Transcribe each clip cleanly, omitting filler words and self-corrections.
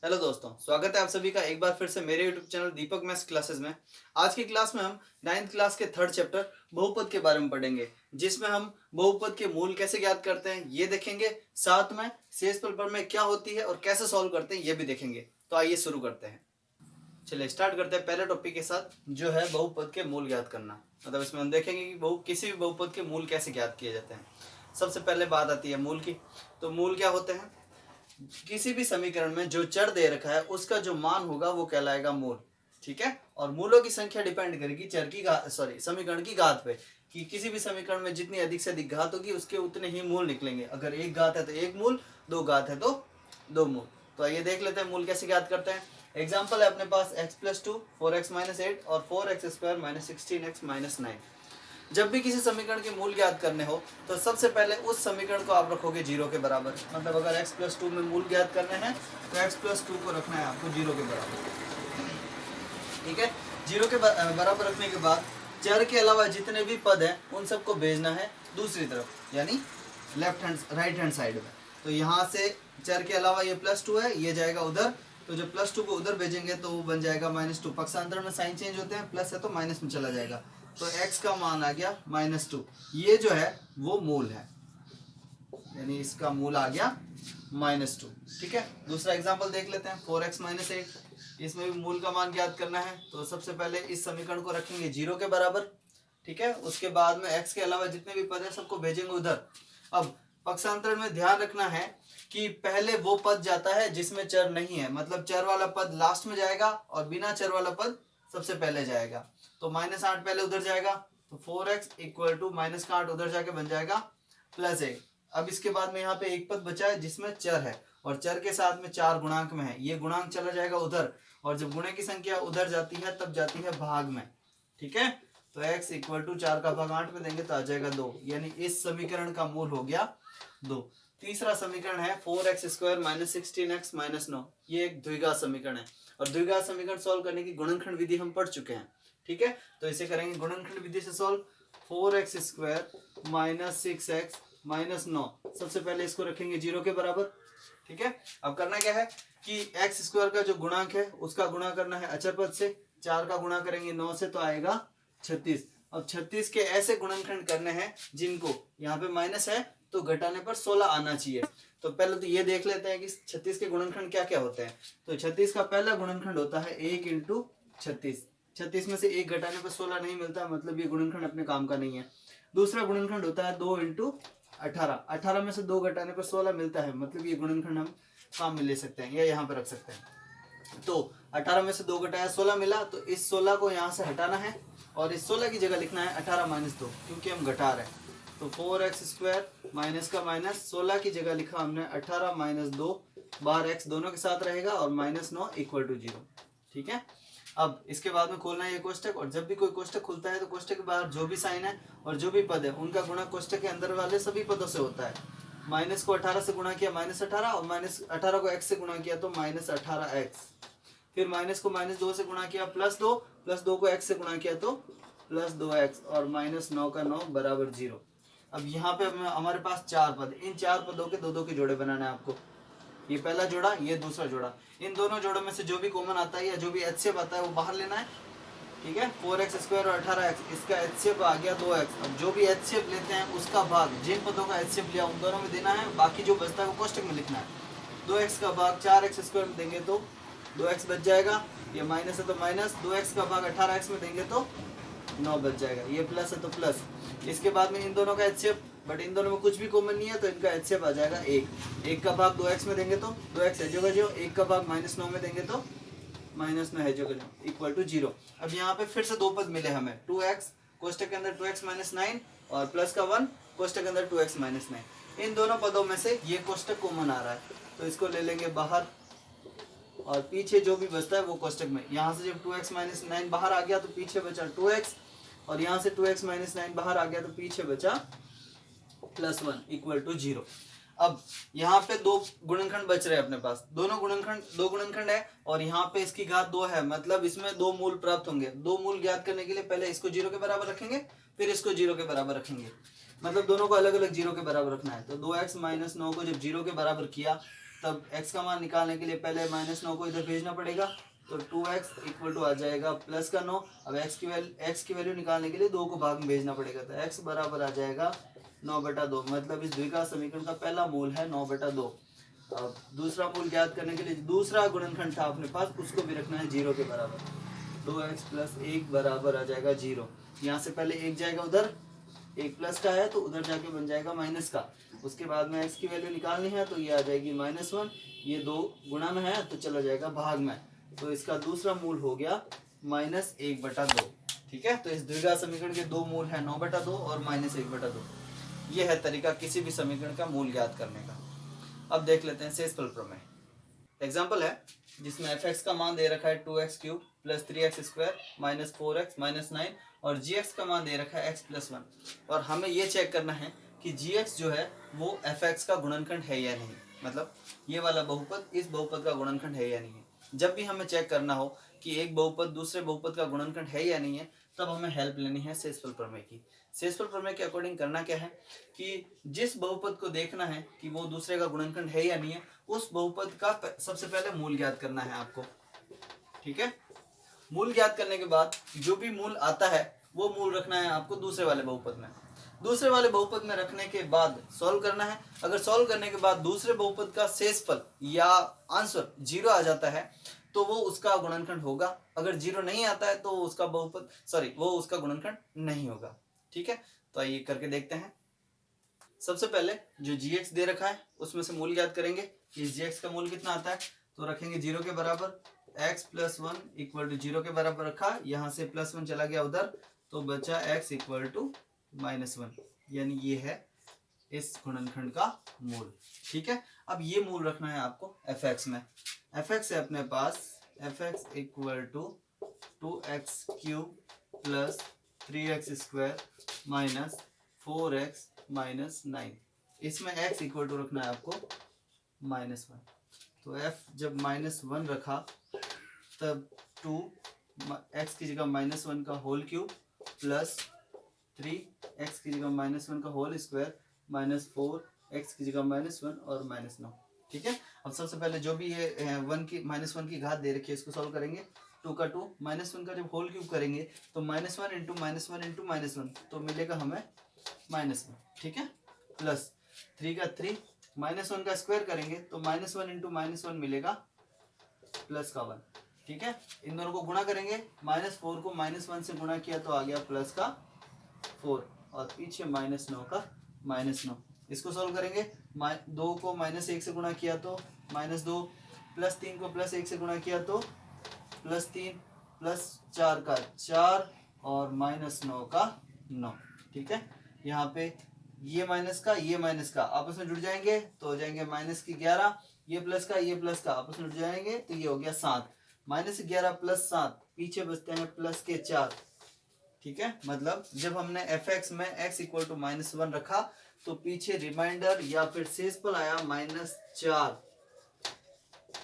Hello दोस्तों, स्वागत है आप सभी का एक बार फिर से मेरे YouTube चैनल दीपक मैथ्स क्लासेस में। आज की क्लास में हम 9th क्लास के थर्ड चैप्टर बहुपद के बारे में पढ़ेंगे, जिसमें हम बहुपद के मूल कैसे ज्ञात करते हैं ये देखेंगे। साथ में शेषफल में क्या होती है और कैसे सॉल्व करते हैं ये भी देखेंगे। तो आइए शुरू करते हैं। चलिए स्टार्ट करते हैं पहले टॉपिक के साथ, जो है बहुपद के मूल ज्ञात करना। मतलब इसमें हम देखेंगे कि किसी भी बहुपद के मूल कैसे ज्ञात किए जाते हैं। सबसे पहले बात आती है मूल की। तो मूल क्या होते हैं? किसी भी समीकरण में जो चर दे रखा है उसका जो मान होगा वो कहलाएगा मूल। ठीक है। और मूलों की संख्या डिपेंड करेगी चर की समीकरण की घात पे, कि किसी भी समीकरण में जितनी अधिक से अधिक घात होगी उसके उतने ही मूल निकलेंगे। अगर एक घात है तो एक मूल, दो घात है तो दो मूल। तो आइए देख लेते हैं मूल कैसे ज्ञात करते हैं। एग्जाम्पल है अपने पास x+2, 4x-8 और 4x²-16x-9। जब भी किसी समीकरण के मूल ज्ञात करने हो तो सबसे पहले उस समीकरण को आप रखोगे 0 के बराबर। मतलब अगर x+2 में मूल ज्ञात करने हैं तो x+2 को रखना है आपको 0 के बराबर। ठीक है। 0 के बराबर रखने के बाद चर के अलावा जितने भी पद हैं उन सबको भेजना है दूसरी तरफ, यानी राइट हैंड साइड में। तो यहाँ से चर के अलावा ये +2 है, ये जाएगा उधर। तो जब +2 को उधर भेजेंगे तो वो बन जाएगा -2। पक्षांतर में साइन चेंज होते हैं, प्लस है तो माइनस में चला जाएगा। तो x का मान आ गया -2। ये जो है वो मूल है, यानी इसका मूल आ गया -2। ठीक है। दूसरा एग्जांपल देख लेते हैं, 4x-8। इसमें भी मूल का मान ज्ञात करना है। तो सबसे पहले इस समीकरण को रखेंगे 0 के बराबर। ठीक है। उसके बाद में x के अलावा जितने भी पद हैं सबको भेजेंगे उधर। अब पक्षांतर में ध्यान रखना है कि पहले वो पद जाता है जिसमें चर नहीं है। मतलब चर वाला पद लास्ट में जाएगा और बिना चर वाला पद सबसे पहले जाएगा। तो -8 पहले उधर जाएगा, तो 4x = -8 उधर जाके बन जाएगा +1। अब इसके बाद में यहाँ पे एक पद बचा है जिसमें चर है, और चर के साथ में 4 गुणांक में है। ये गुणांक चला जाएगा उधर, और जब गुणे की संख्या उधर जाती है तब जाती है भाग में। ठीक है। तो x = 4 का भाग 8 में देंगे तो आ जाएगा 2, यानी इस समीकरण का मूल हो गया 2। तीसरा समीकरण है 4x² -16x-9। ये एक द्विघात समीकरण है, और द्विघात समीकरण सॉल्व करने की गुणनखंड विधि हम पढ़ चुके हैं। ठीक है। तो इसे करेंगे गुणनखंड विधि से सॉल्व। 4x² -6x-9। सबसे पहले इसको रखेंगे 0 के बराबर। ठीक है। अब करना क्या है कि x² का जो गुणांक है उसका गुणा करना है अचर पद से। 4 का गुणा करेंगे 9 से तो आएगा 36। अब 36 के ऐसे गुणनखंड करने हैं जिनको यहाँ पे माइनस है तो घटाने पर 16 आना चाहिए। तो पहले तो ये देख लेते हैं कि 36 के गुणनखंड क्या क्या होते हैं। तो 36 का पहला गुणनखंड होता है 1 × 36। 36 में से 1 घटाने पर 16 नहीं मिलता, मतलब ये गुणनखंड अपने काम का नहीं है। दूसरा गुणनखंड होता है 2 × 18। 18 में से 2 घटाने पर 16 मिलता है, मतलब ये गुणनखंड हम काम में ले सकते हैं या यहाँ पर रख सकते हैं। तो 18 में से 2 घटाया 16 मिला, तो इस 16 को यहाँ से हटाना है और इस 16 की जगह लिखना है 18 - 2, क्योंकि हम घटा रहे हैं। तो 4x² माइनस का माइनस 16 की जगह लिखा हमने 18 - 2। बाहर x दोनों के साथ रहेगा और -9 = 0। ठीक है। अब इसके बाद में खोलना है ये कोष्टक, और जब भी कोई कोष्टक खुलता है तो कोष्टक के बाहर जो भी साइन है और जो भी पद है उनका गुणा कोष्टक के अंदर वाले सभी पदों से होता है। माइनस को 18 से गुणा किया -18, और -18 को x से गुणा किया तो -18x। फिर माइनस को -2 से गुणा किया +2, +2 को x से गुणा किया तो +2x, और -9 का 9 बराबर 0। अब यहाँ पे हमारे पास 4 पद, इन 4 पदों के 2-2 के जोड़े बनाना है आपको। ये पहला जोड़ा, ये दूसरा जोड़ा। इन दोनों जोड़ों में से जो भी कॉमन आता है या जो भी एचसीएफ आता है वो बाहर लेना है। ठीक है। 4x² और 18x, इसका एचसीएफ आ गया 2x। अब जो भी एचसीएफ लेते हैं उसका भाग जिन पदों का एचसीएफ लिया उन दोनों में देना है, बाकी जो बचता है वो कोष्टक में लिखना है। 2x का भाग 4x² में देंगे तो 2x बच जाएगा, ये माइनस है तो माइनस। 2x का भाग 18x में देंगे तो 9 बच जाएगा, ये प्लस है तो प्लस। इसके बाद में इन दोनों का एचसीएफ, बट इन दोनों में कुछ भी कॉमन नहीं है तो इनका एचसीएफ आ जाएगा 1। 1 का भाग 2x में देंगे तो 2x है जो 1 का भाग -9 में देंगे तो -9 है जो = 0। अब यहाँ पे फिर से 2 पद मिले हमें, 2x कोष्टक के अंदर 2x - 9 और प्लस का 1 कोष्टक के अंदर 2x - 9। इन दोनों पदों में से ये कोष्टक कॉमन आ रहा है तो इसको ले लेंगे बाहर, और पीछे जो भी बचता है वो कोष्टक में। यहाँ से जब 2x - 9 बाहर आ गया तो पीछे बचा 2x, और यहाँ से 2x - 9 बाहर आ गया तो पीछे बचा +1 = 0। अब यहाँ पे 2 गुणनखंड बच रहे हैं अपने पास। दो गुणनखंड है और यहाँ पे इसकी घात 2 है, मतलब इसमें 2 मूल प्राप्त होंगे। 2 मूल ज्ञात करने के लिए पहले इसको 0 के बराबर रखेंगे, फिर इसको 0 के बराबर रखेंगे। मतलब दोनों को अलग अलग 0 के बराबर रखना है। तो 2x - 9 को जब 0 के बराबर किया तब x का मान निकालने के लिए पहले -9 को इधर भेजना पड़ेगा, तो 2x इक्वल टू आ जाएगा प्लस का 9। अब x की वैल्यू निकालने के लिए 2 को भाग में भेजना पड़ेगा, तो x बराबर आ जाएगा 9/2। मतलब इस द्विघात समीकरण का पहला मूल है 9/2। अब दूसरा मूल ज्ञात करने के लिए दूसरा गुणनखंड था अपने पास, उसको भी रखना है 0 के बराबर। 2x + 1 बराबर आ जाएगा 0। यहाँ से पहले 1 जाएगा उधर, 1 प्लस का है तो उधर जाके बन जाएगा माइनस का। उसके बाद में x की वैल्यू निकालनी है तो ये आ जाएगी -1। ये 2 गुणा में है तो चला जाएगा भाग में, तो इसका दूसरा मूल हो गया -1/2। ठीक है, तो इस द्विघात समीकरण के दो मूल है 9/2 और -1/2। ये है तरीका किसी भी समीकरण का मूल ज्ञात करने का। अब देख लेते हैं शेषफल प्रमेय। एग्जाम्पल है जिसमें f(x) का मान दे रखा है 2x³ + 3x² - 4x - 9 और gx का मान दे रखा है x + 1। और हमें ये चेक करना है कि gx जो है वो f(x) का गुणनखंड है या नहीं, मतलब ये वाला बहुपद इस बहुपद का गुणनखंड है या नहीं है। जब भी हमें चेक करना हो कि एक बहुपद दूसरे बहुपद का गुणनखंड है या नहीं है, तब हमें हेल्प लेनी है शेषफल प्रमेय की। शेषफल प्रमेय के अकॉर्डिंग करना क्या है कि जिस बहुपद को देखना है कि वो दूसरे का गुणनखंड है या नहीं है, उस बहुपद का सबसे पहले मूल ज्ञात करना है आपको। ठीक है, मूल ज्ञात करने के बाद जो भी मूल आता है वो मूल रखना है आपको दूसरे वाले बहुपद में। दूसरे वाले बहुपद में रखने के बाद सॉल्व करना है। अगर सॉल्व करने के बाद दूसरे बहुपद का शेषफल या आंसर 0 आ जाता है तो वो उसका गुणनखंड होगा। अगर 0 नहीं आता है तो उसका वो उसका गुणनखंड नहीं होगा। ठीक है, तो आइए करके देखते हैं। सबसे पहले जो gx दे रखा है उसमें से मूल ज्ञात करेंगे कि gx का मूल कितना आता है, तो रखेंगे 0 के बराबर। x + 1 = 0 के बराबर रखा, यहाँ से +1 चला गया उधर तो बचा x = -1, यानी ये है इस गुणनखंड का मूल। ठीक है, अब ये मूल रखना है आपको f(x) में। f(x) है अपने पास f(x) = 2x³ + 3x² - 4x - 9। इसमें x = रखना है आपको -1। तो f जब -1 रखा तब 2x की जगह -1 का होल क्यूब प्लस 3x की जगह -1 का होल स्क्वायर माइनस 4x की जगह -1 और -9। ठीक है, अब सबसे पहले जो भी ये -1 की घात दे रखी है इसको सॉल्व करेंगे। 2 का 2 -1 का जब होल क्यूब करेंगे तो -1 × -1 × -1 तो मिलेगा हमें -1। ठीक है, प्लस 3 का 3 -1 का स्क्वायर करेंगे तो -1 × -1 मिलेगा प्लस का 1। ठीक है, इन दोनों को गुणा करेंगे, -4 को -1 से गुणा किया तो आ गया प्लस का 4 और पीछे -9 का -9। इसको सॉल्व करेंगे, 2 को -1 से गुणा किया तो -2, प्लस 3 को +1 से गुणा किया तो +3, प्लस 4 का 4 और -9 का 9। ठीक है, यहाँ पे ये माइनस का आपस में जुड़ जाएंगे तो हो जाएंगे -11, ये प्लस का आपस में जुड़ जाएंगे तो ये हो गया 7। -11 + 7 पीछे बचते हैं प्लस के 4। ठीक है, मतलब जब हमने f(x) में x = -1 रखा तो पीछे रिमाइंडर या फिर शेषफल आया -4।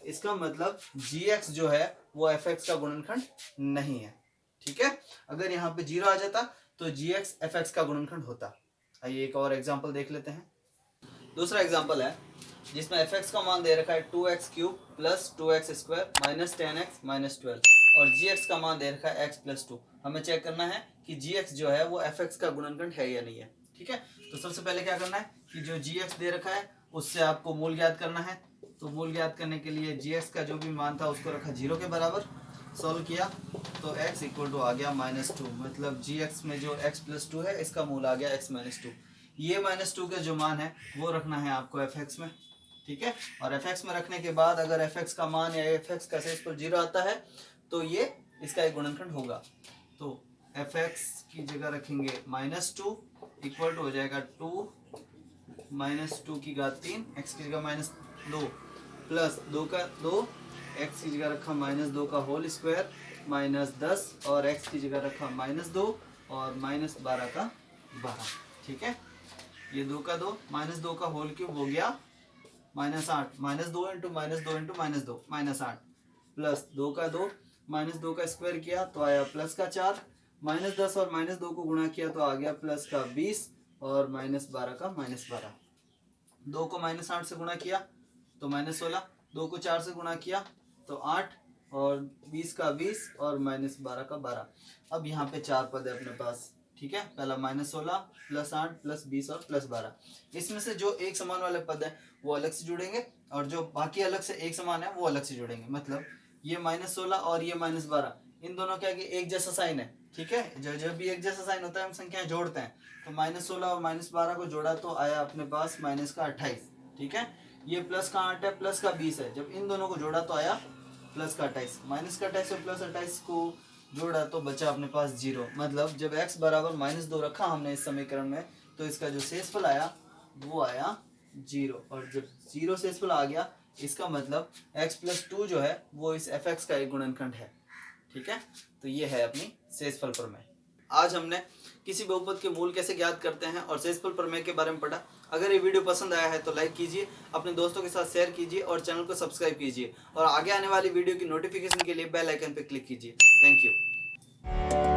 इसका मतलब gx जो है वो f(x) का गुणनखंड नहीं है। ठीक है, अगर यहाँ पे 0 आ जाता तो gx f(x) का गुणनखंड होता। आइए एक और एग्जांपल देख लेते हैं। दूसरा एग्जांपल है जिसमें f(x) का मान दे रखा है 2x³ + 2x² - 10x - 12 और gx का मान दे रखा है x + 2। हमें चेक करना है कि gx जो है वो f(x) का गुणनखंड है या नहीं है। ठीक है, तो सबसे पहले क्या करना है कि जो gx दे रखा है उससे आपको मूल ज्ञात करना है। तो मूल ज्ञात करने के लिए gx का जो भी मान था उसको रखा 0 के बराबर, सॉल्व किया तो x = आ गया -2। मतलब gx में जो x + 2 है इसका मूल आ गया x - 2। ये -2 का जो मान है वो रखना है आपको f(x) में। ठीक है, और f(x) में रखने के बाद अगर f(x) का मान या f(x) का शेषफल 0 आता है तो ये इसका एक गुणनखंड होगा। तो f(x) की जगह रखेंगे -2 इक्वल टू हो जाएगा 2 -2 की घात 3, x की जगह -2 प्लस 2 का 2, x की जगह रखा -2 का होल स्क्वायर -10 और x की जगह रखा -2 और -12 का 12। ठीक है, ये 2 का 2 -2 का होल क्यूब हो गया -8, -2 × -2 × -2 -8 प्लस 2 का 2 -2 का स्क्वायर किया तो आया प्लस का 4, -10 और -2 को गुणा किया तो आ गया प्लस का 20 और -12 का -12। 2 को -8 से गुणा किया तो -16, 2 को 4 से गुणा किया तो 8, और 20 का 20 और -12 का 12। अब यहाँ पे 4 पद है अपने पास, ठीक है। पहला -16 +8 +20 और +12। इसमें से जो एक समान वाले पद है वो अलग से जुड़ेंगे, और जो बाकी अलग से एक समान है वो अलग से जुड़ेंगे। मतलब ये -16 और ये -12, इन दोनों क्या कि एक जैसा साइन है, ठीक है। जब भी एक जैसा साइन होता है हम संख्याएं जोड़ते हैं। तो -16 और -12 को जोड़ा तो आया अपने पास -28, ठीक है। ये प्लस का 8 है, प्लस का 20 है, जब इन दोनों को जोड़ा तो आया प्लस का 28। -28 और +28 को जोड़ा तो बचा अपने पास 0। मतलब जब x बराबर -2 रखा हमने इस समीकरण में, तो इसका जो शेषफल आया वो आया 0। और जब 0 शेषफल आ गया, इसका मतलब x + 2 जो है वो इस fx का एक गुणनखंड है, ठीक है। तो ये है अपनी शेषफल प्रमेय। आज हमने किसी बहुपद के मूल कैसे ज्ञात करते हैं और शेषफल प्रमेय के बारे में पढ़ा। अगर ये वीडियो पसंद आया है तो लाइक कीजिए, अपने दोस्तों के साथ शेयर कीजिए और चैनल को सब्सक्राइब कीजिए, और आगे आने वाली वीडियो की नोटिफिकेशन के लिए बेल आइकन पर क्लिक कीजिए। Thank you.